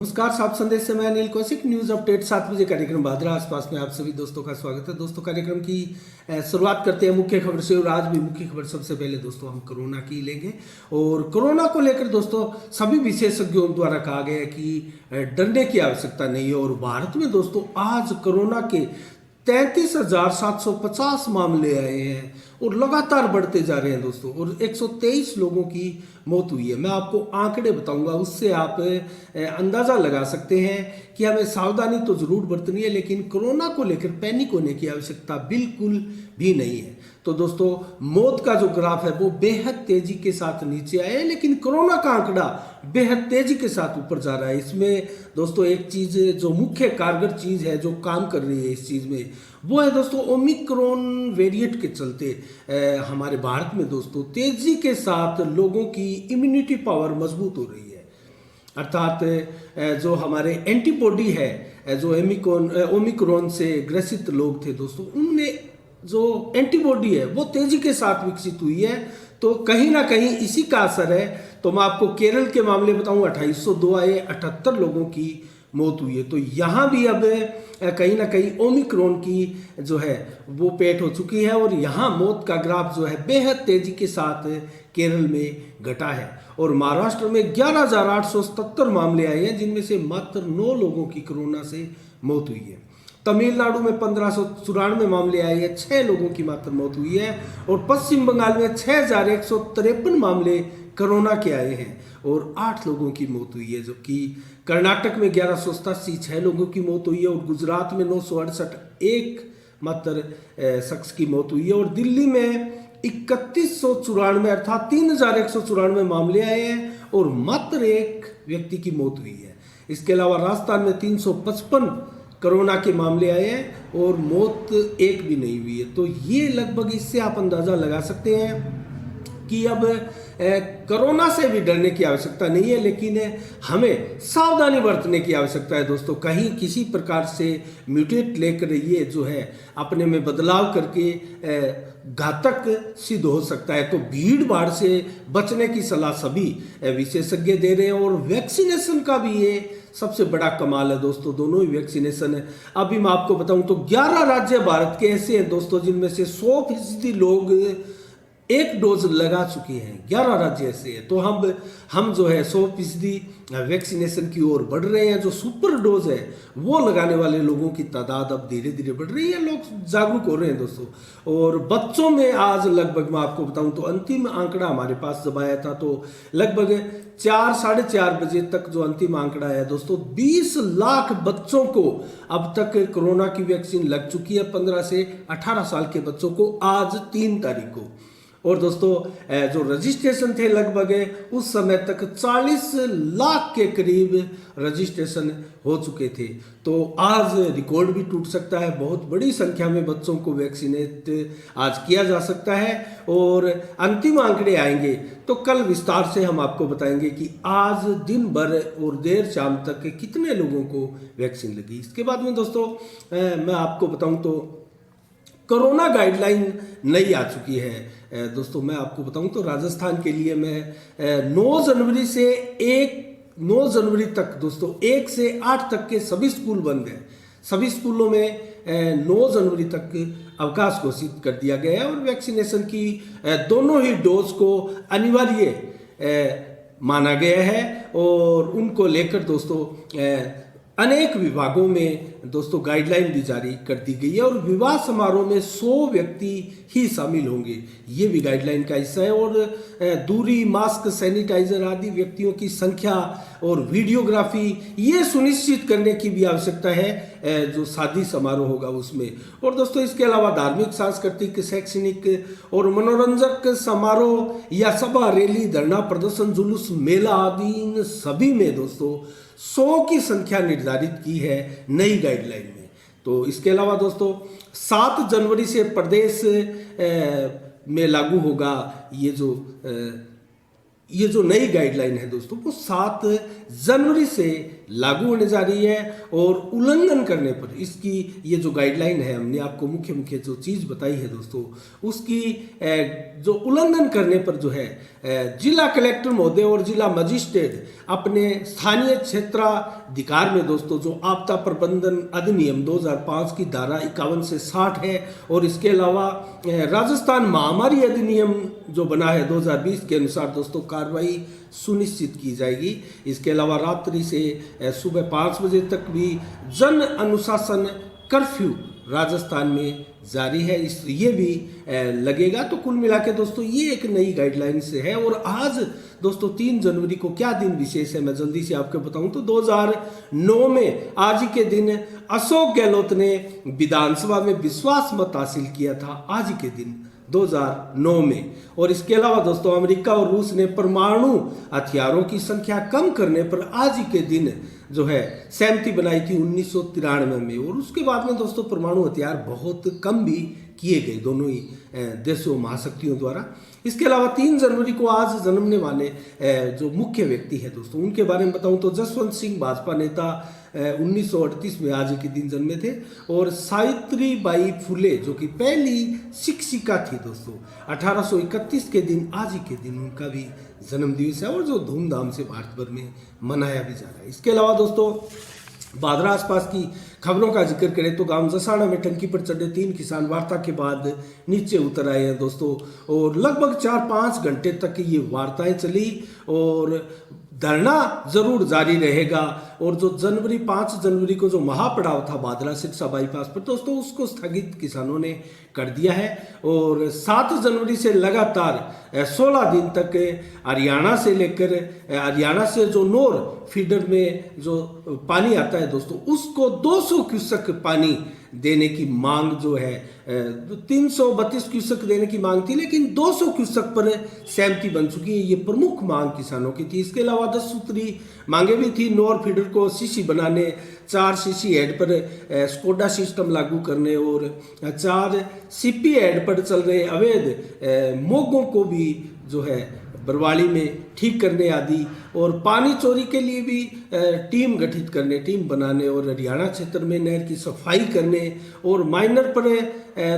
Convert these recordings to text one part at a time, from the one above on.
नमस्कार, सात संदेश से मैं अनिल कौशिक। न्यूज अपडेट 7 बजे कार्यक्रम भादरा आसपास में आप सभी दोस्तों का स्वागत है। दोस्तों, कार्यक्रम की शुरुआत करते हैं मुख्य खबर से। और आज भी मुख्य खबर सबसे पहले दोस्तों हम कोरोना की लेंगे। और कोरोना को लेकर दोस्तों सभी विशेषज्ञों द्वारा कहा गया है कि डरने की आवश्यकता नहीं है। और भारत में दोस्तों आज कोरोना के 33,750 मामले आए हैं और लगातार बढ़ते जा रहे हैं दोस्तों। और 123 लोगों की मौत हुई है। मैं आपको आंकड़े बताऊंगा, उससे आप अंदाजा लगा सकते हैं कि हमें सावधानी तो जरूर बरतनी है, लेकिन कोरोना को लेकर पैनिक होने की आवश्यकता बिल्कुल भी नहीं है। तो दोस्तों, मौत का जो ग्राफ है वो बेहद तेजी के साथ नीचे आया है, लेकिन कोरोना का आंकड़ा बेहद तेजी के साथ ऊपर जा रहा है। इसमें दोस्तों एक चीज जो मुख्य कारगर चीज है जो काम कर रही है इस चीज में, वो है दोस्तों ओमिक्रॉन वेरिएंट के चलते हमारे भारत में दोस्तों तेजी के साथ लोगों की इम्यूनिटी पावर मजबूत हो रही है। अर्थात जो हमारे एंटीबॉडी है, जो ओमिक्रॉन से ग्रसित लोग थे दोस्तों, उनमें जो एंटीबॉडी है वो तेजी के साथ विकसित हुई है। तो कहीं ना कहीं इसी का असर है। तो मैं आपको केरल के मामले बताऊं, 2802 आए, 78 लोगों की मौत हुई है। तो यहाँ भी अब कहीं ना कहीं ओमिक्रॉन की जो है वो पेट हो चुकी है। और यहाँ मौत का ग्राफ जो है बेहद तेजी के साथ केरल में घटा है। और महाराष्ट्र में 11,877 मामले आए हैं, जिनमें से मात्र 9 लोगों की कोरोना से मौत हुई है। तमिलनाडु में 1594 मामले आए हैं, 6 लोगों की मात्र मौत हुई है। और पश्चिम बंगाल में 6,153 मामले कोरोना के आए हैं और 8 लोगों की मौत हुई है। जबकि कर्नाटक में 1187 6 लोगों की मौत हुई है। और गुजरात में 968 एक मात्र शख्स की मौत हुई है। और दिल्ली में 3194 अर्थात 3194 मामले आए हैं और मात्र एक व्यक्ति की मौत हुई है। इसके अलावा राजस्थान में 355 कोरोना के मामले आए हैं और मौत एक भी नहीं हुई है। तो ये लगभग इससे आप अंदाजा लगा सकते हैं कि अब कोरोना से भी डरने की आवश्यकता नहीं है, लेकिन हमें सावधानी बरतने की आवश्यकता है दोस्तों। कहीं किसी प्रकार से म्यूटेट लेकर ये जो है अपने में बदलाव करके घातक सिद्ध हो सकता है। तो भीड़ भाड़ से बचने की सलाह सभी विशेषज्ञ दे रहे हैं। और वैक्सीनेशन का भी ये सबसे बड़ा कमाल है दोस्तों, दोनों ही वैक्सीनेशन है। अभी मैं आपको बताऊं तो 11 राज्य भारत के ऐसे हैं दोस्तों जिनमें से 100% लोग एक डोज लगा चुके हैं। 11 राज्य ऐसे हैं। तो हम जो है 100% वैक्सीनेशन की ओर बढ़ रहे हैं। जो सुपर डोज है वो लगाने वाले लोगों की तादाद अब धीरे धीरे बढ़ रही है। लोग जागरूक हो रहे हैं दोस्तों। और बच्चों में आज लगभग मैं आपको बताऊं तो अंतिम आंकड़ा हमारे पास जब आया था तो लगभग 4 साढ़े 4 बजे तक जो अंतिम आंकड़ा है दोस्तों, 20 लाख बच्चों को अब तक कोरोना की वैक्सीन लग चुकी है। 15 से 18 साल के बच्चों को आज 3 तारीख को। और दोस्तों जो रजिस्ट्रेशन थे लगभग उस समय तक 40 लाख के करीब रजिस्ट्रेशन हो चुके थे। तो आज रिकॉर्ड भी टूट सकता है। बहुत बड़ी संख्या में बच्चों को वैक्सीनेट आज किया जा सकता है। और अंतिम आंकड़े आएंगे तो कल विस्तार से हम आपको बताएंगे कि आज दिन भर और देर शाम तक कितने लोगों को वैक्सीन लगी। इसके बाद में दोस्तों मैं आपको बताऊं तो कोरोना गाइडलाइन नई आ चुकी है। दोस्तों मैं आपको बताऊं तो राजस्थान के लिए मैं 9 जनवरी से 9 जनवरी तक दोस्तों 1 से 8 तक के सभी स्कूल बंद हैं। सभी स्कूलों में 9 जनवरी तक अवकाश घोषित कर दिया गया है। और वैक्सीनेशन की दोनों ही डोज को अनिवार्य माना गया है। और उनको लेकर दोस्तों अनेक विभागों में दोस्तों गाइडलाइन भी जारी कर दी गई है। और विवाह समारोह में 100 व्यक्ति ही शामिल होंगे, ये भी गाइडलाइन का हिस्सा है। और दूरी, मास्क, सैनिटाइजर आदि व्यक्तियों की संख्या और वीडियोग्राफी ये सुनिश्चित करने की भी आवश्यकता है जो शादी समारोह होगा उसमें। और दोस्तों इसके अलावा धार्मिक, सांस्कृतिक, शैक्षणिक और मनोरंजक समारोह या सभा, रैली, धरना प्रदर्शन, जुलूस, मेला आदि इन सभी में दोस्तों 100 की संख्या निर्धारित की है नई गाइडलाइन में। तो इसके अलावा दोस्तों 7 जनवरी से प्रदेश में लागू होगा ये जो नई गाइडलाइन है दोस्तों, वो 7 जनवरी से लागू होने जा रही है और उल्लंघन करने पर इसकी ये जो गाइडलाइन है, हमने आपको मुख्य मुख्य जो चीज़ बताई है दोस्तों, उसकी जो उल्लंघन करने पर जो है जिला कलेक्टर महोदय और जिला मजिस्ट्रेट अपने स्थानीय क्षेत्राधिकार में दोस्तों जो आपदा प्रबंधन अधिनियम 2005 की धारा 51 से 60 है और इसके अलावा राजस्थान महामारी अधिनियम जो बना है 2020 के अनुसार दोस्तों कार्रवाई सुनिश्चित की जाएगी। इसके अलावा रात्रि से सुबह 5 बजे तक भी जन अनुशासन कर्फ्यू राजस्थान में जारी है, इस ये भी लगेगा। तो कुल मिला के दोस्तों ये एक नई गाइडलाइन से है। और आज दोस्तों 3 जनवरी को क्या दिन विशेष है मैं जल्दी से आपको बताऊं तो 2009 में आज ही के दिन अशोक गहलोत ने विधानसभा में विश्वास मत हासिल किया था, आज ही के दिन 2009 में। और इसके अलावा दोस्तों अमेरिका और रूस ने परमाणु हथियारों की संख्या कम करने पर आज ही के दिन जो है सहमति बनाई थी 1993 में। और उसके बाद में दोस्तों परमाणु हथियार बहुत कम भी किए गए दोनों ही देशों महाशक्तियों द्वारा। इसके अलावा 3 जनवरी को आज जन्मने वाले जो मुख्य व्यक्ति है दोस्तों उनके बारे में बताऊं तो जसवंत सिंह भाजपा नेता 1938 में आज के दिन जन्मे थे। और सावित्री बाई फुले जो कि पहली शिक्षिका थी दोस्तों 1831 के दिन आज ही के दिन उनका भी जन्म दिवस है और जो धूमधाम से भारत भर में मनाया भी जा रहा है। इसके अलावा दोस्तों भादरा आसपास की खबरों का जिक्र करें तो गांव जसाड़ा में टंकी पर चढ़े 3 किसान वार्ता के बाद नीचे उतर आए हैं दोस्तों और लगभग 4-5 घंटे तक ये वार्ताएं चली और धरना जरूर जारी रहेगा। और जो 5 जनवरी को जो महापड़ाव था भादरा सिरसा बाईपास पर दोस्तों उसको स्थगित किसानों ने कर दिया है। और 7 जनवरी से लगातार 16 दिन तक हरियाणा से जो नोर फीडर में जो पानी आता है दोस्तों उसको 200 क्यूसेक पानी देने की मांग जो है 332 क्यूसेक देने की मांग थी लेकिन 200 क्यूसेक पर सहमति बन चुकी है। ये प्रमुख मांग किसानों की थी। इसके अलावा 10 सूत्री मांगे भी थी, नोर फीडर को सीसी बनाने, 4 सीसी हेड पर स्कोडा सिस्टम लागू करने और 4 सीपी हेड पर चल रहे अवैध मोगों को भी जो है बरवाली में ठीक करने आदि और पानी चोरी के लिए भी टीम गठित करने, टीम बनाने और हरियाणा क्षेत्र में नहर की सफाई करने और माइनर पर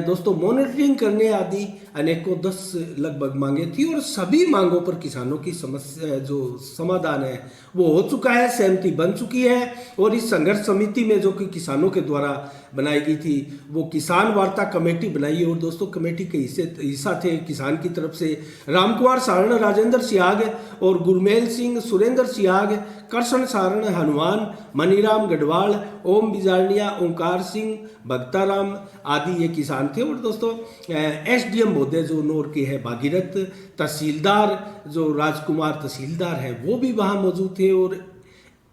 दोस्तों मॉनिटरिंग करने आदि अनेकों 10 लगभग मांगे थी। और सभी मांगों पर किसानों की समस्या जो समाधान है वो हो चुका है, सहमति बन चुकी है। और इस संघर्ष समिति में जो कि किसानों के द्वारा बनाई गई थी वो किसान वार्ता कमेटी बनाई और दोस्तों कमेटी के हिस्सा थे किसान की तरफ से रामकुमार सारण, राजेंद्र सियाग और गुरमेल सिंह, सुरेंद्र सियाग, करशन सारण, हनुमान, मनीराम गढ़वाल, ओम बिजारनिया, ओंकार सिंह, भक्ताराम आदि ये किसान थे। और दोस्तों एसडीएम महोदय जो नोर के है भागीरथ, तहसीलदार जो राजकुमार तहसीलदार है वो भी वहाँ मौजूद थे और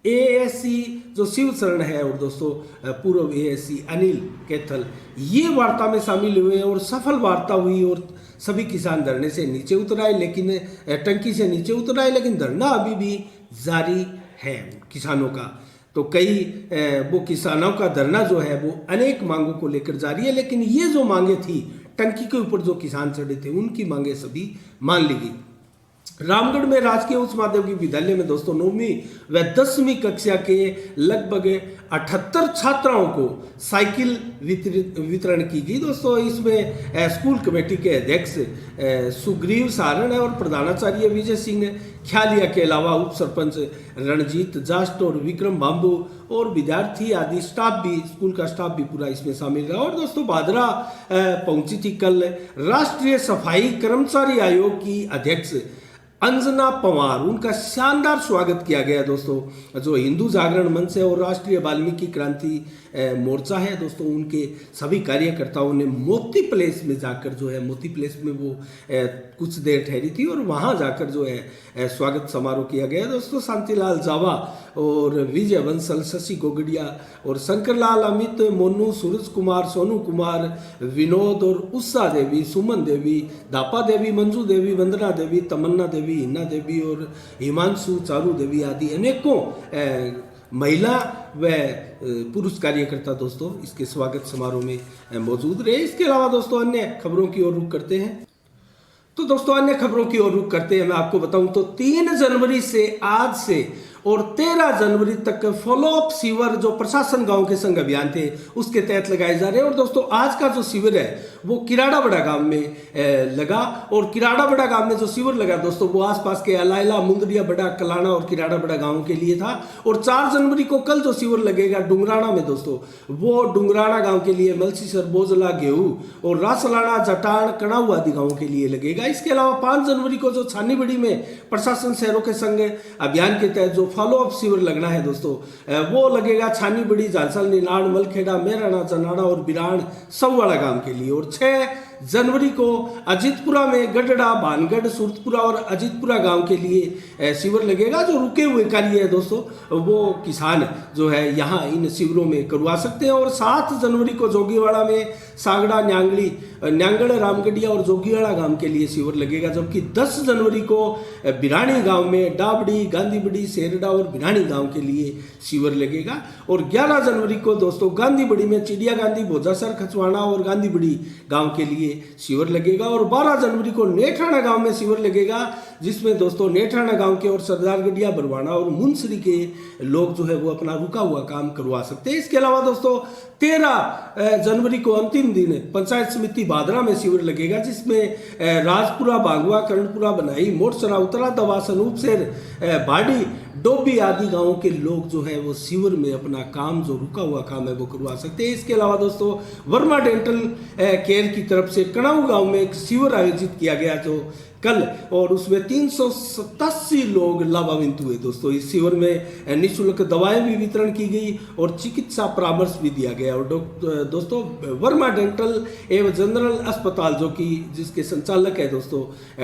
एएससी जो शिव शरण है और दोस्तों पूर्व एएससी अनिल कैथल ये वार्ता में शामिल हुए और सफल वार्ता हुई और सभी किसान धरने से नीचे उतर आए, लेकिन टंकी से नीचे उतर आए, लेकिन धरना अभी भी जारी है किसानों का। तो कई वो किसानों का धरना जो है वो अनेक मांगों को लेकर जारी है, लेकिन ये जो मांगे थी टंकी के ऊपर जो किसान चढ़े थे उनकी मांगे सभी मान ली गई। रामगढ़ में राजकीय उच्च माध्यमिक विद्यालय में दोस्तों 9वीं व 10वीं कक्षा के लगभग 78 छात्राओं को साइकिल वितरण की गई दोस्तों। इसमें स्कूल कमेटी के अध्यक्ष सुग्रीव सारण और प्रधानाचार्य विजय सिंह ख्यालिया के अलावा उप सरपंच रणजीत जास्ट और विक्रम बाम्बू और विद्यार्थी आदि स्टाफ भी, स्कूल का स्टाफ भी पूरा इसमें शामिल रहा। और दोस्तों भादरा पहुंची थी कल राष्ट्रीय सफाई कर्मचारी आयोग की अध्यक्ष अंजना पवार, उनका शानदार स्वागत किया गया दोस्तों। जो हिंदू जागरण मंच है और राष्ट्रीय वाल्मीकि क्रांति मोर्चा है दोस्तों उनके सभी कार्यकर्ताओं ने मोती प्लेस में जाकर जो है मोती प्लेस में वो कुछ देर ठहरी थी और वहाँ जाकर जो है स्वागत समारोह किया गया दोस्तों। शांतिलाल जावा और विजय बंसल, शशि गोगड़िया और शंकरलाल, अमित, मोनू, सूरज कुमार, सोनू कुमार, विनोद और उषा देवी, सुमन देवी, दापा देवी, मंजू देवी, वंदना देवी, तमन्ना देवी, हिना देवी और हिमांशु, चारू देवी आदि अनेकों महिला व पुरुष कार्यकर्ता दोस्तों इसके स्वागत समारोह में मौजूद रहे। इसके अलावा दोस्तों अन्य खबरों की ओर रुख करते हैं। तो दोस्तों अन्य खबरों की ओर रुख करते हैं मैं आपको बताऊं तो 3 जनवरी से आज से और 13 जनवरी तक फॉलोअप शिविर जो प्रशासन गांव के संघ अभियान थे उसके तहत लगाए जा रहे हैं। और दोस्तों आज का जो शिविर है वो किराड़ा बड़ा गांव में लगा, और किराड़ा बड़ा गांव में जो शिविर लगा दोस्तों वो आसपास के अलाइला, मुंदरिया बड़ा, कलाना और किराड़ा बड़ा गांव के लिए था। और 4 जनवरी को कल जो शिविर लगेगा डुंगराना में दोस्तों वो डुंगराना गांव के लिए, मलसीसर, बोजला, गेहूं और रासलाना, जटान, कणाऊ आदि गांवों के लिए लगेगा। इसके अलावा 5 जनवरी को जो छानीबड़ी में प्रशासन शहरों के संघ अभियान के तहत जो फॉलोअप शिविर लगना है दोस्तों वो लगेगा छानीबड़ी, झांसल, नीलाड़, मलखेड़ा, मेराना, जनाड़ा और बिरान सौवाड़ा गांव के लिए। और 6 जनवरी को अजीतपुरा में गडड़ा, भानगढ़, सुरतपुरा और अजीतपुरा गांव के लिए शिविर लगेगा। जो रुके हुए कार्य है दोस्तों वो किसान जो है यहाँ इन शिविरों में करवा सकते हैं। और 7 जनवरी को जोगीवाड़ा में सागड़ा, न्यांगड़, रामगढ़िया और जोगीवाड़ा गांव के लिए शिविर लगेगा। जबकि 10 जनवरी को बिरानी गांव में डाबड़ी, गांधीबड़ी, सेरडा और बिरानी गांव के लिए शिविर लगेगा। और 11 जनवरी को दोस्तों गांधीबड़ी में चिड़िया गांधी, भोजासर, खचवाड़ा और गांधीबड़ी गांव के लिए शिविर लगेगा। और 12 जनवरी को नेठाना गांव में शिविर लगेगा, जिसमें दोस्तों नेठाना गांव के और सरदारगढ़िया, बरवाना और मुंसरी के लोग जो है वो अपना रुका हुआ काम करवा सकते हैं। इसके अलावा दोस्तों 13 जनवरी को अंतिम दिन पंचायत समिति भादरा में शिविर लगेगा, जिसमें राजपुरा, बांगवा, कर्णपुरा, बनाई, मोटसरा, उत्तरा, दवास, अनूपसर, भाड़ी, डोबी आदि गांवों के लोग जो है वो शिविर में अपना काम जो रुका हुआ काम है वो करवा सकते हैं। इसके अलावा दोस्तों वर्मा डेंटल केयर की तरफ से कणाऊ गांव में एक शिविर आयोजित किया गया जो कल, और उसमें 387 लोग लाभान्वित हुए दोस्तों। इस शिविर में निःशुल्क दवाएं भी वितरण की गई और चिकित्सा परामर्श भी दिया गया। और दोस्तों वर्मा डेंटल एवं जनरल अस्पताल जो कि जिसके संचालक है दोस्तों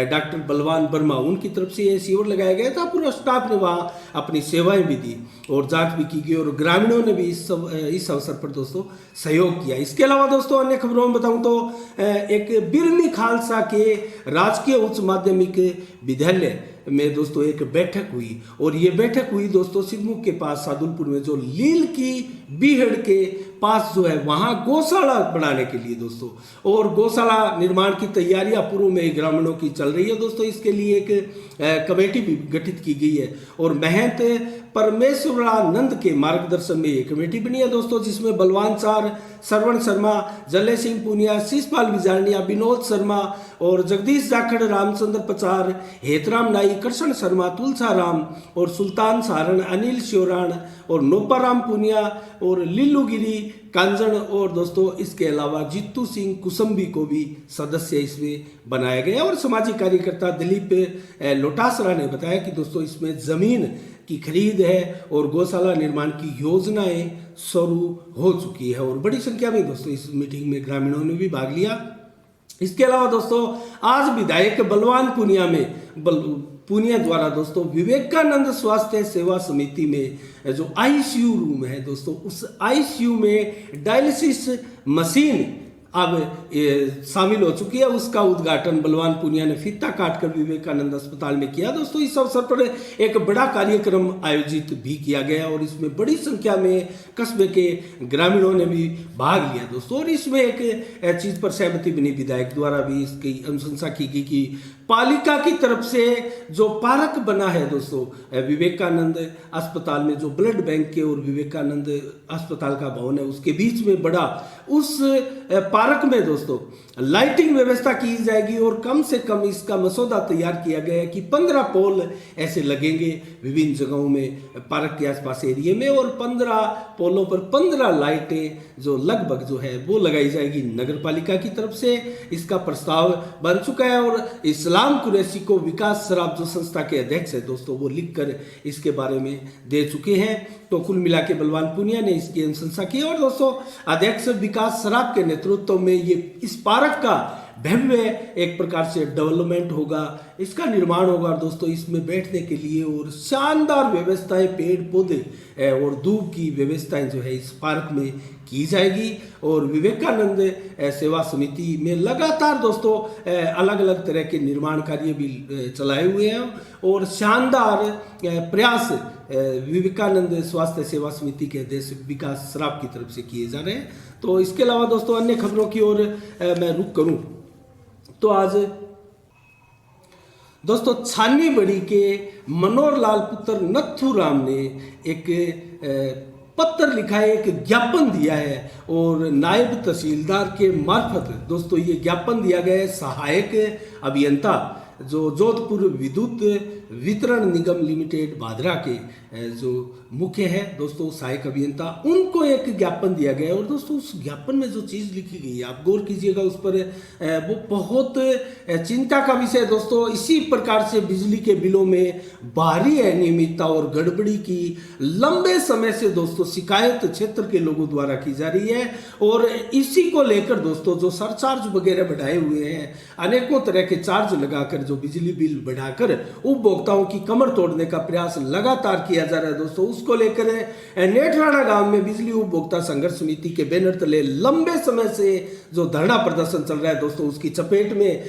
डॉक्टर बलवान वर्मा, उनकी तरफ से ये शिविर लगाया गया था। पूरा स्टाफ ने वहाँ अपनी सेवाएं भी दी और जांच भी की गई और ग्रामीणों ने भी इस अवसर पर दोस्तों सहयोग किया। इसके अलावा दोस्तों अन्य खबरों में बताऊं तो एक बिरनी खालसा के राजकीय उच्च माध्यमिक विद्यालय में दोस्तों एक बैठक हुई, और ये बैठक हुई दोस्तों सिद्धमुख के पास सादुलपुर में जो लील की बीहड़ के पास जो है वहाँ गौशाला बनाने के लिए दोस्तों, और गौशाला निर्माण की तैयारियां पूर्व में ग्रामीणों की चल रही है दोस्तों। इसके लिए एक कमेटी भी गठित की गई है और महंत परमेश्वरानंद के मार्गदर्शन में ये कमेटी बनी है दोस्तों, जिसमें बलवान चार, श्रवण शर्मा, जल्ले सिंह पुनिया, शीशपाल बिजारनिया, विनोद शर्मा और जगदीश जाखड़, रामचंद्र पचार, हेतराम नाई, कृष्ण शर्मा, तुलसा राम और सुल्तान सारण, अनिल श्योराण और नोपाराम पुनिया और लीलूगिरी कांजन, और दोस्तों इसके अलावा जीतू सिंह कुसुम्बी को भी सदस्य इसमें बनाया गया। और सामाजिक कार्यकर्ता दिलीप लोटासरा ने बताया कि दोस्तों इसमें जमीन की खरीद है और गौशाला निर्माण की योजनाएं शुरू हो चुकी है, और बड़ी संख्या में दोस्तों इस मीटिंग में ग्रामीणों ने भी भाग लिया। इसके अलावा दोस्तों आज विधायक बलवान पुनिया द्वारा दोस्तों विवेकानंद स्वास्थ्य सेवा समिति में जो आईसीयू रूम है दोस्तों, उस आईसीयू में डायलिसिस मशीन अब शामिल हो चुकी है। उसका उद्घाटन बलवान पुनिया ने फीता काटकर विवेकानंद अस्पताल में किया दोस्तों। इस अवसर पर एक बड़ा कार्यक्रम आयोजित भी किया गया और इसमें बड़ी संख्या में कस्बे के ग्रामीणों ने भी भाग लिया दोस्तों। और इसमें एक चीज पर सहमति बनी, विधायक द्वारा भी इसकी अनुशंसा की गई कि पालिका की तरफ से जो पार्क बना है दोस्तों विवेकानंद अस्पताल में, जो ब्लड बैंक के और विवेकानंद अस्पताल का भवन है उसके बीच में बड़ा, उस पार्क में दोस्तों लाइटिंग व्यवस्था की जाएगी और कम से कम इसका मसौदा तैयार किया गया है कि 15 पोल ऐसे लगेंगे विभिन्न जगहों में पार्क के आसपास एरिया में, और 15 पोलों पर 15 लाइटें जो लगभग जो है वो लगाई जाएगी नगर पालिका की तरफ से। इसका प्रस्ताव बन चुका है और इस्लाम कुरैशी को विकास सराफ जो संस्था के अध्यक्ष है दोस्तों वो लिखकर इसके बारे में दे चुके हैं। तो कुल मिला के बलवान पुनिया ने इसकी अनुशंसा की और दोस्तों अध्यक्ष विकास सराफ के नेतृत्व में ये इस पार्क का भव्य एक प्रकार से डेवलपमेंट होगा, इसका निर्माण होगा दोस्तों। इसमें बैठने के लिए और शानदार व्यवस्थाएं, पेड़ पौधे और धूप की व्यवस्थाएं जो है इस पार्क में की जाएगी। और विवेकानंद सेवा समिति में लगातार दोस्तों अलग अलग तरह के निर्माण कार्य भी चलाए हुए हैं और शानदार प्रयास विवेकानंद स्वास्थ्य सेवा समिति के अध्यक्ष विकास सराफ की तरफ से किए जा रहे हैं। तो इसके अलावा दोस्तों अन्य खबरों की ओर मैं रुख करूं तो आज दोस्तों छानी बड़ी के मनोहर लाल पुत्र नथुराम ने एक पत्र लिखा है, एक ज्ञापन दिया है और नायब तहसीलदार के मार्फत दोस्तों ये ज्ञापन दिया गया है सहायक अभियंता जो जोधपुर विद्युत वितरण निगम लिमिटेड भादरा के जो मुख्य है दोस्तों सहायक अभियंता, उनको एक ज्ञापन दिया गया है। और दोस्तों उस ज्ञापन में जो चीज़ लिखी गई है आप गौर कीजिएगा उस पर, वो बहुत चिंता का विषय है दोस्तों। इसी प्रकार से बिजली के बिलों में भारी अनियमितता और गड़बड़ी की लंबे समय से दोस्तों शिकायत क्षेत्र के लोगों द्वारा की जा रही है और इसी को लेकर दोस्तों जो सरचार्ज वगैरह बढ़ाए हुए हैं, अनेकों तरह के चार्ज लगाकर जो बिजली बिल बढ़ाकर उपभोक्ताओं की कमर तोड़ने का प्रयास लगातार किया जा रहा है दोस्तों। उसको लेकर नेठराणा गांव में बिजली उपभोक्ता संघर्ष समिति के बैनर तले लंबे समय से जो धरना प्रदर्शन चल रहा है दोस्तों, उसकी चपेट में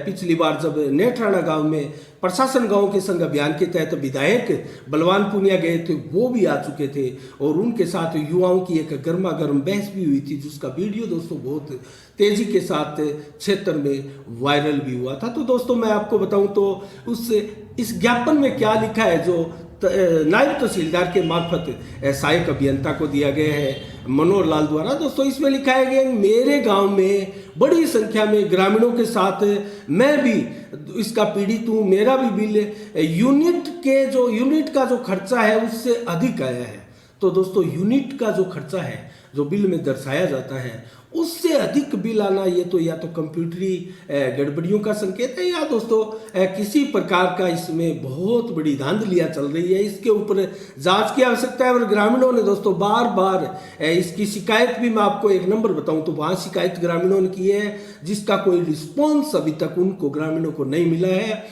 पिछली बार जब नेठराणा गांव में प्रशासन गांव के संग अभियान के तहत विधायक बलवान पुनिया गए थे, वो भी आ चुके थे और उनके साथ युवाओं की एक गर्मा गर्म बहस भी हुई थी, जिसका वीडियो दोस्तों बहुत तेजी के साथ क्षेत्र में वायरल भी हुआ था। तो दोस्तों मैं आपको बताऊं तो इस ज्ञापन में क्या लिखा है जो नायब तहसीलदार के मार्फत सहायक अभियंता को दिया गया है मनोहर लाल द्वारा। दोस्तों इसमें लिखा है कि मेरे गांव में बड़ी संख्या में ग्रामीणों के साथ मैं भी इसका पीड़ित हूँ, मेरा भी बिल यूनिट का जो खर्चा है उससे अधिक आया है। तो दोस्तों यूनिट का जो खर्चा है जो बिल में दर्शाया जाता है उससे अधिक बिल आना, ये तो या तो कंप्यूटरी गड़बड़ियों का संकेत है या दोस्तों किसी प्रकार का इसमें बहुत बड़ी धांधलियां चल रही है। इसके ऊपर जांच की आवश्यकता है और ग्रामीणों ने दोस्तों बार बार इसकी शिकायत भी, मैं आपको एक नंबर बताऊं तो वहाँ शिकायत ग्रामीणों ने की है जिसका कोई रिस्पॉन्स अभी तक उनको ग्रामीणों को नहीं मिला है।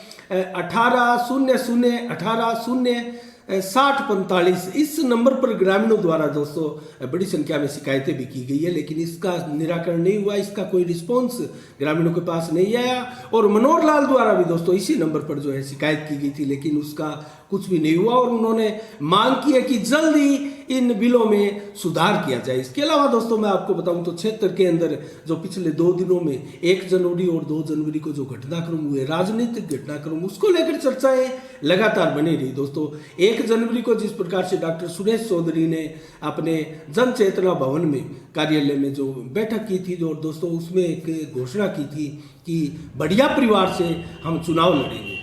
18006045 इस नंबर पर ग्रामीणों द्वारा दोस्तों बड़ी संख्या में शिकायतें भी की गई है, लेकिन इसका निराकरण नहीं हुआ, इसका कोई रिस्पॉन्स ग्रामीणों के पास नहीं आया। और मनोहर लाल द्वारा भी दोस्तों इसी नंबर पर जो है शिकायत की गई थी, लेकिन उसका कुछ भी नहीं हुआ और उन्होंने मांग की है कि जल्द ही इन बिलों में सुधार किया जाए। इसके अलावा दोस्तों मैं आपको बताऊं तो क्षेत्र के अंदर जो पिछले 2 दिनों में 1 जनवरी और 2 जनवरी को जो घटनाक्रम हुए, राजनीतिक घटनाक्रम, उसको लेकर चर्चाएं लगातार बनी रही दोस्तों। 1 जनवरी को जिस प्रकार से डॉक्टर सुरेश चौधरी ने अपने जन चेतना भवन में कार्यालय में जो बैठक की थी जो दोस्तों उसमें एक घोषणा की थी कि बढ़िया परिवार से हम चुनाव लड़ेंगे।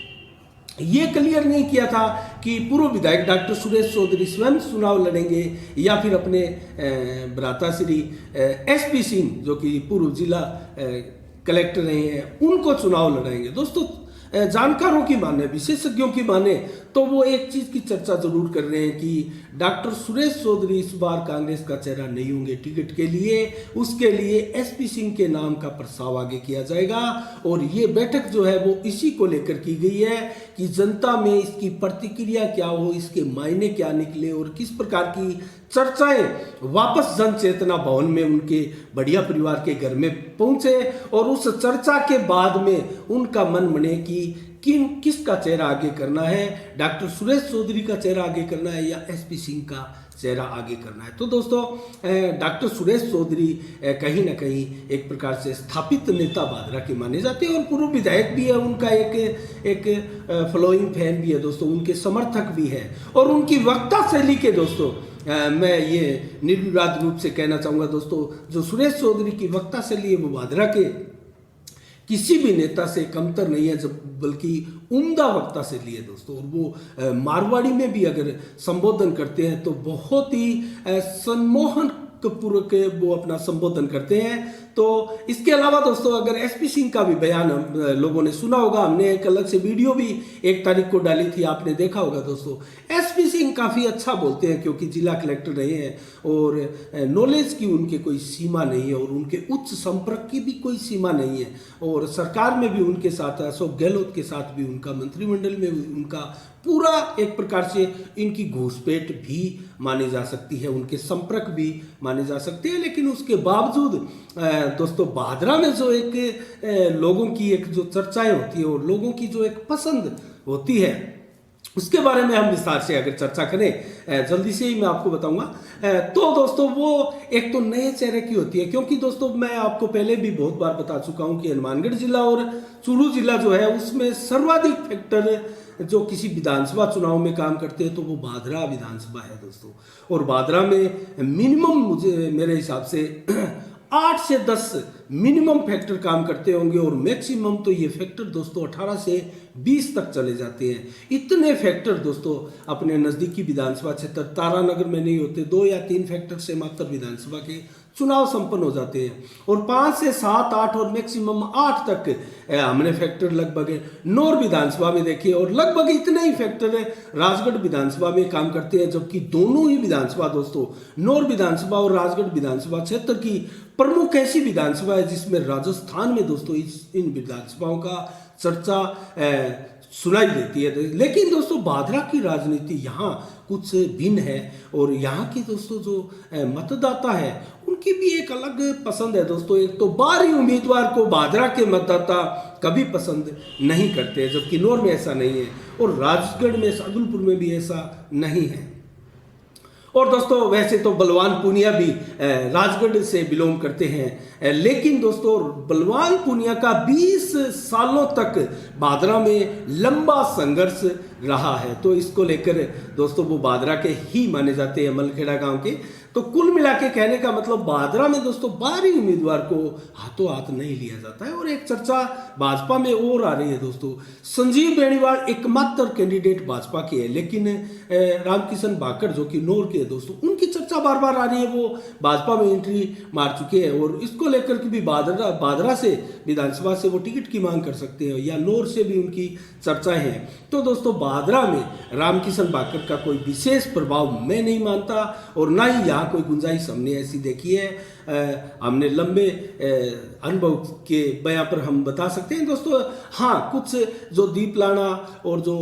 ये क्लियर नहीं किया था कि पूर्व विधायक डॉक्टर सुरेश चौधरी स्वयं चुनाव लड़ेंगे या फिर अपने भ्राता श्री SP सिंह जो कि पूर्व जिला कलेक्टर रहे हैं उनको चुनाव लड़ाएंगे। दोस्तों जानकारों की माने, विशेषज्ञों की माने तो वो एक चीज की चर्चा जरूर कर रहे हैं कि डॉक्टर सुरेश चौधरी इस बार कांग्रेस का चेहरा नहीं होंगे टिकट के लिए, उसके लिए SP सिंह के नाम का प्रस्ताव आगे किया जाएगा। और ये बैठक जो है वो इसी को लेकर की गई है कि जनता में इसकी प्रतिक्रिया क्या हो, इसके मायने क्या निकले और किस प्रकार की चर्चाएं वापस जन चेतना भवन में उनके बढ़िया परिवार के घर में पहुंचे और उस चर्चा के बाद में उनका मन बने कि किसका चेहरा आगे करना है, डॉक्टर सुरेश चौधरी का चेहरा आगे करना है या SP सिंह का चेहरा आगे करना है। तो दोस्तों डॉक्टर सुरेश चौधरी कहीं ना कहीं एक प्रकार से स्थापित नेता भादरा के माने जाते हैं और पूर्व विधायक भी है, उनका एक फॉलोइंग फैन भी है दोस्तों, उनके समर्थक भी है और उनकी वक्ता शैली के दोस्तों मैं ये निर्विवाद रूप से कहना चाहूँगा दोस्तों, जो सुरेश चौधरी की वक्ता शैली है वो भादरा के किसी भी नेता से कमतर नहीं है, जब बल्कि उम्दा वक्ता से लिए दोस्तों। और वो मारवाड़ी में भी अगर संबोधन करते हैं तो बहुत ही सम्मोहन पूर्वक वो अपना संबोधन करते हैं। तो इसके अलावा दोस्तों अगर SP सिंह का भी बयान लोगों ने सुना होगा, हमने एक अलग से वीडियो भी 1 तारीख को डाली थी, आपने देखा होगा दोस्तों। SP सिंह काफ़ी अच्छा बोलते हैं क्योंकि जिला कलेक्टर रहे हैं और नॉलेज की उनके कोई सीमा नहीं है और उनके उच्च संपर्क की भी कोई सीमा नहीं है और सरकार में भी उनके साथ, अशोक गहलोत के साथ भी उनका, मंत्रिमंडल में उनका पूरा एक प्रकार से इनकी घूसपेट भी मानी जा सकती है, उनके संपर्क भी माने जा सकते हैं। लेकिन उसके बावजूद दोस्तों भादरा में जो एक लोगों की एक जो चर्चाएं होती है और लोगों की जो एक पसंद होती है उसके बारे में हम विस्तार से अगर चर्चा करें, जल्दी से ही मैं आपको बताऊंगा। तो दोस्तों वो एक तो नए चेहरे की होती है, क्योंकि दोस्तों मैं आपको पहले भी बहुत बार बता चुका हूं कि हनुमानगढ़ जिला और चूरू जिला जो है उसमें सर्वाधिक फैक्टर जो किसी विधानसभा चुनाव में काम करते हैं तो वो भादरा विधानसभा है दोस्तों। और भादरा में मिनिमम मुझे मेरे हिसाब से 8 से 10 मिनिमम फैक्टर काम करते होंगे, और मैक्सिमम तो ये फैक्टर दोस्तों 18 से 20 तक चले जाते हैं। इतने फैक्टर दोस्तों अपने नज़दीकी विधानसभा क्षेत्र तारानगर में नहीं होते। 2 या 3 फैक्टर से मात्र विधानसभा के चुनाव संपन्न हो जाते हैं, और 5 से 7, 8 और मैक्सिमम 8 तक हमने फैक्टर लगभग नौर विधानसभा में देखे, और लगभग इतने ही फैक्टर राजगढ़ विधानसभा में काम करते हैं। जबकि दोनों ही विधानसभा दोस्तों, नौर विधानसभा और राजगढ़ विधानसभा क्षेत्र की प्रमुख ऐसी विधानसभा है जिसमें राजस्थान में दोस्तों इन विधानसभाओं का चर्चा सुनाई देती है। लेकिन दोस्तों भादरा की राजनीति यहाँ कुछ भिन्न है, और यहाँ के दोस्तों जो मतदाता है उनकी भी एक अलग पसंद है दोस्तों। एक तो बाहरी उम्मीदवार को भादरा के मतदाता कभी पसंद नहीं करते, जबकि नौर में ऐसा नहीं है, और राजगढ़ में सादुलपुर में भी ऐसा नहीं है। और दोस्तों वैसे तो बलवान पूनिया भी राजगढ़ से बिलोंग करते हैं, लेकिन दोस्तों बलवान पूनिया का 20 सालों तक भादरा में लंबा संघर्ष रहा है, तो इसको लेकर दोस्तों वो भादरा के ही माने जाते हैं, मलखेड़ा गांव के। तो कुल मिला के कहने का मतलब भादरा में दोस्तों बाहरी उम्मीदवार को हाथों हाथ नहीं लिया जाता है। और एक चर्चा भाजपा में और आ रही है दोस्तों, संजीव बेनीवाल एकमात्र कैंडिडेट भाजपा के है, लेकिन रामकिशन भाकर जो कि नौर के दोस्तों उनकी चर्चा बार बार आ रही है, वो भाजपा में एंट्री मार चुके हैं, और इसको लेकर के भी भादरा से विधानसभा से वो टिकट की मांग कर सकते हैं, या नौर से भी उनकी चर्चाएं हैं। तो दोस्तों भादरा में रामकिशन भाकर का कोई विशेष प्रभाव मैं नहीं मानता, और ना ही यहाँ कोई गुंजाइश हमने ऐसी देखी है। हमने लंबे अनुभव के बयां पर हम बता सकते हैं दोस्तों। हाँ, कुछ जो दीपलाना और जो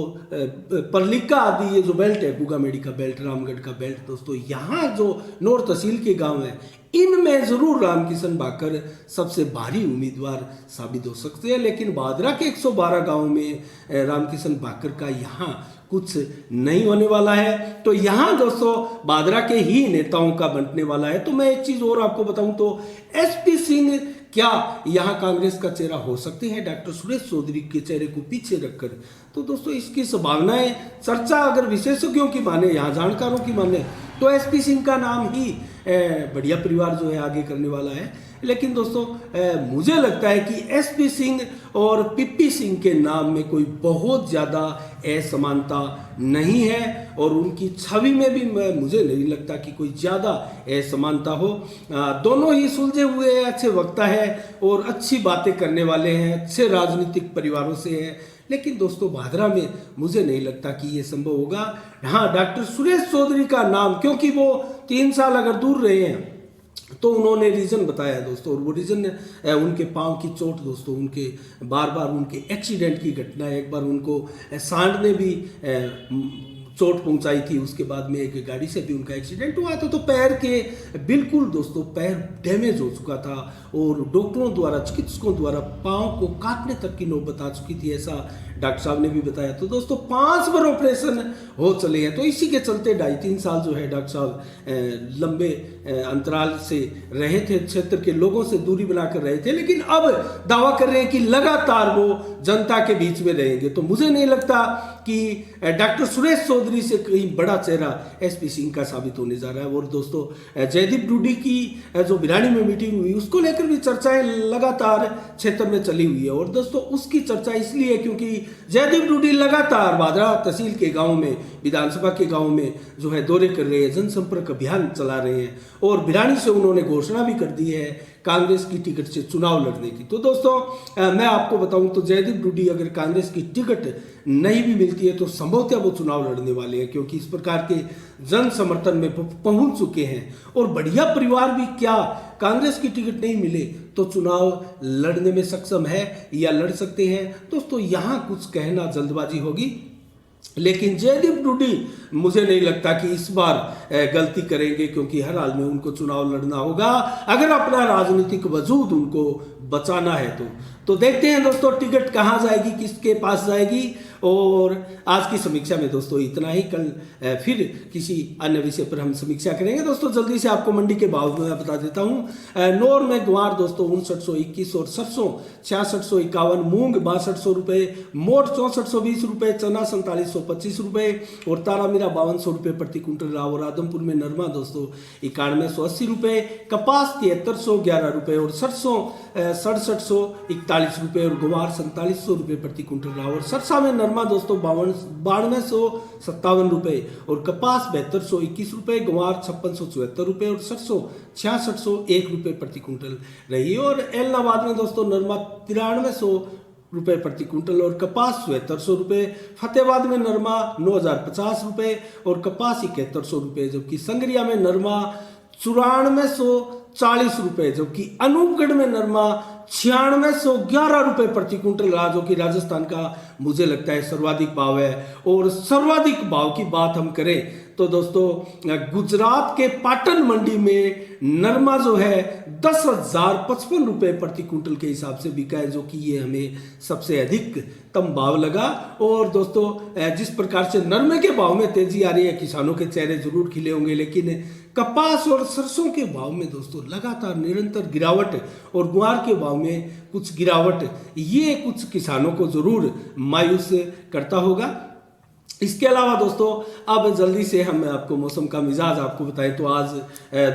परलिका आदि ये जो बेल्ट है, गुगामेड़ी का बेल्ट, रामगढ़ का बेल्ट दोस्तों, यहाँ जो नौर तहसील के गांव है इनमें जरूर रामकिशन भाकर सबसे भारी उम्मीदवार साबित हो सकते हैं। लेकिन भादरा के 112 गांव में रामकिशन भाकर का यहाँ कुछ नहीं होने वाला है, तो यहाँ दोस्तों भादरा के ही नेताओं का बंटने वाला है। तो मैं एक चीज और आपको बताऊं तो एसपी सिंह क्या यहाँ कांग्रेस का चेहरा हो सकते हैं डॉक्टर सुरेश चौधरी के चेहरे को पीछे रखकर? तो दोस्तों इसकी संभावनाएं, चर्चा अगर विशेषज्ञों की माने, यहाँ जानकारों की माने, तो एसपी सिंह का नाम ही बढ़िया परिवार जो है आगे करने वाला है। लेकिन दोस्तों मुझे लगता है कि एसपी सिंह और पीपी सिंह के नाम में कोई बहुत ज़्यादा असमानता नहीं है, और उनकी छवि में भी मुझे नहीं लगता कि कोई ज़्यादा असमानता हो। दोनों ही सुलझे हुए अच्छे वक्ता है और अच्छी बातें करने वाले हैं, अच्छे राजनीतिक परिवारों से हैं। लेकिन दोस्तों भादरा में मुझे नहीं लगता कि ये संभव होगा। हाँ, डॉक्टर सुरेश चौधरी का नाम, क्योंकि वो 3 साल अगर दूर रहे हैं तो उन्होंने रीजन बताया दोस्तों, और वो रीजन उनके पांव की चोट दोस्तों, उनके बार बार उनके एक्सीडेंट की घटना है। एक बार उनको सांड ने भी चोट पहुंचाई थी, उसके बाद में एक गाड़ी से भी उनका एक्सीडेंट हुआ था। तो पैर के बिल्कुल दोस्तों पैर डैमेज हो चुका था, और डॉक्टरों द्वारा, चिकित्सकों द्वारा पांव को काटने तक की नौबत आ चुकी थी, ऐसा डॉक्टर साहब ने भी बताया। तो दोस्तों 5 बार ऑपरेशन हो चले हैं, तो इसी के चलते 2.5-3 साल जो है डॉक्टर साहब लंबे अंतराल से रहे थे, क्षेत्र के लोगों से दूरी बनाकर रहे थे, लेकिन अब दावा कर रहे हैं कि लगातार वो जनता के बीच में रहेंगे। तो मुझे नहीं लगता कि डॉक्टर सुरेश चौधरी से कहीं बड़ा चेहरा एसपी सिंह का साबित होने जा रहा है। और दोस्तों जयदीप डूडी की जो भिरानी में मीटिंग हुई, उसको लेकर भी चर्चाएं लगातार क्षेत्र में चली हुई है। और दोस्तों उसकी चर्चा इसलिए है क्योंकि जयदीप डूडी लगातार भादरा तहसील के गांव में, विधानसभा के गांव में जो है दौरे कर रहे हैं, जनसंपर्क अभियान चला रहे हैं, और भिरानी से उन्होंने घोषणा भी कर दी है कांग्रेस की टिकट से चुनाव लड़ने की। तो दोस्तों मैं आपको बताऊं तो जयदीप डूडी अगर कांग्रेस की टिकट नहीं भी मिलती है तो संभवतः वो चुनाव लड़ने वाले हैं, क्योंकि इस प्रकार के जन समर्थन में पहुंच चुके हैं। और बढ़िया परिवार भी क्या कांग्रेस की टिकट नहीं मिले तो चुनाव लड़ने में सक्षम है या लड़ सकते हैं? दोस्तों यहाँ कुछ कहना जल्दबाजी होगी, लेकिन जयदीप डूडी मुझे नहीं लगता कि इस बार गलती करेंगे, क्योंकि हर हाल में उनको चुनाव लड़ना होगा अगर अपना राजनीतिक वजूद उनको बचाना है। तो देखते हैं दोस्तों टिकट कहाँ जाएगी, किसके पास जाएगी। और आज की समीक्षा में दोस्तों इतना ही। कल फिर किसी अन्य विषय पर हम समीक्षा करेंगे दोस्तों। जल्दी से आपको मंडी के भाव में बता देता हूँ। नौर में ग्वार दोस्तों 5921 और सरसों 6651, मूंग 6200 रुपये, मोट 6420 रुपये, चना 4725 रुपये और तारामीरा 5200 रुपये प्रति क्विंटल रहा। और आदमपुर में नरमा दोस्तों 9180 रुपये, कपास 7311 रुपये और सरसों 6741 रुपये और गुवार 4700 रुपये प्रति क्विंटल रहा। और सरसा में नरमा दोस्तों 9257 रुपये और कपास 7221 रुपये, गुवार 5674 रुपये और सरसों 6601 रुपये प्रति क्विंटल रही। और एलनाबाद में दोस्तों नरमा 9300 रुपये प्रति क्विंटल और कपास 7400 रुपये, फतेहाबाद में नरमा 9050 रुपये और कपास 7100 रुपये, जबकि संगरिया में नरमा 9440 रुपये, जबकि अनूपगढ़ में नरमा 9611 रुपये प्रति क्विंटल रहा, जो कि राजस्थान का मुझे लगता है सर्वाधिक भाव है। और सर्वाधिक भाव की बात हम करें तो दोस्तों गुजरात के पाटन मंडी में नरमा जो है 10,055 रुपये प्रति क्विंटल के हिसाब से बिका है, जो कि ये हमें सबसे अधिकतम भाव लगा। और दोस्तों जिस प्रकार से नरमे के भाव में तेजी आ रही है, किसानों के चेहरे जरूर खिले होंगे, लेकिन कपास और सरसों के भाव में दोस्तों लगातार निरंतर गिरावट और गुआर के भाव में कुछ गिरावट, ये कुछ किसानों को जरूर मायूस करता होगा। इसके अलावा दोस्तों अब जल्दी से हम आपको मौसम का मिजाज आपको बताएं तो आज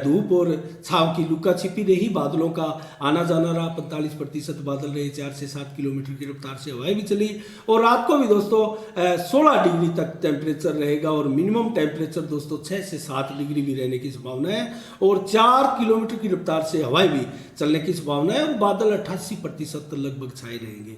धूप और छाव की लुका छिपी रही, बादलों का आना जाना रहा, 45% बादल रहे, 4 से 7 किलोमीटर की रफ्तार से हवाएं भी चली। और रात को भी दोस्तों 16 डिग्री तक टेम्परेचर रहेगा और मिनिमम टेम्परेचर दोस्तों 6 से 7 डिग्री भी रहने की संभावना है और 4 किलोमीटर की रफ्तार से हवाएं भी चलने की संभावना है और बादल 88% लगभग छाए रहेंगे।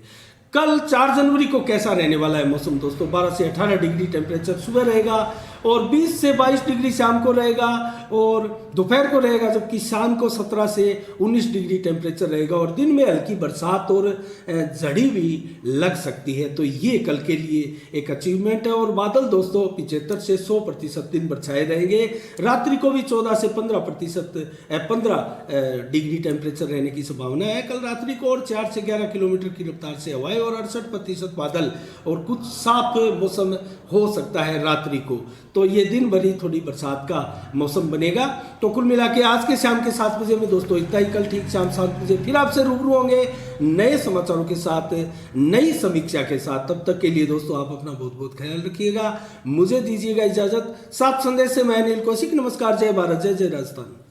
कल 4 जनवरी को कैसा रहने वाला है मौसम दोस्तों? 12 से 18 डिग्री टेम्परेचर सुबह रहेगा और 20 से 22 डिग्री शाम को रहेगा और दोपहर को रहेगा, जबकि शाम को 17 से 19 डिग्री टेम्परेचर रहेगा और दिन में हल्की बरसात और झड़ी भी लग सकती है। तो ये कल के लिए एक अचीवमेंट है। और बादल दोस्तों 75 से 100% दिन भर छाए रहेंगे। रात्रि को भी 14 से 15 डिग्री टेम्परेचर रहने की संभावना है कल रात्रि को और 4 से 11 किलोमीटर की रफ्तार से हवाएं और 68% बादल और कुछ साफ मौसम हो सकता है रात्रि को। तो ये दिन भरी थोड़ी बरसात का मौसम बनेगा। तो कुल मिला के आज के शाम के 7 बजे में दोस्तों इतना ही। कल ठीक शाम 7 बजे फिर आपसे रूबरू होंगे नए समाचारों के साथ, नई समीक्षा के साथ। तब तक के लिए दोस्तों आप अपना बहुत बहुत ख्याल रखिएगा। मुझे दीजिएगा इजाजत। सात संदेश से मैं अनिल कौशिक। नमस्कार। जय भारत, जय जय राजस्थान।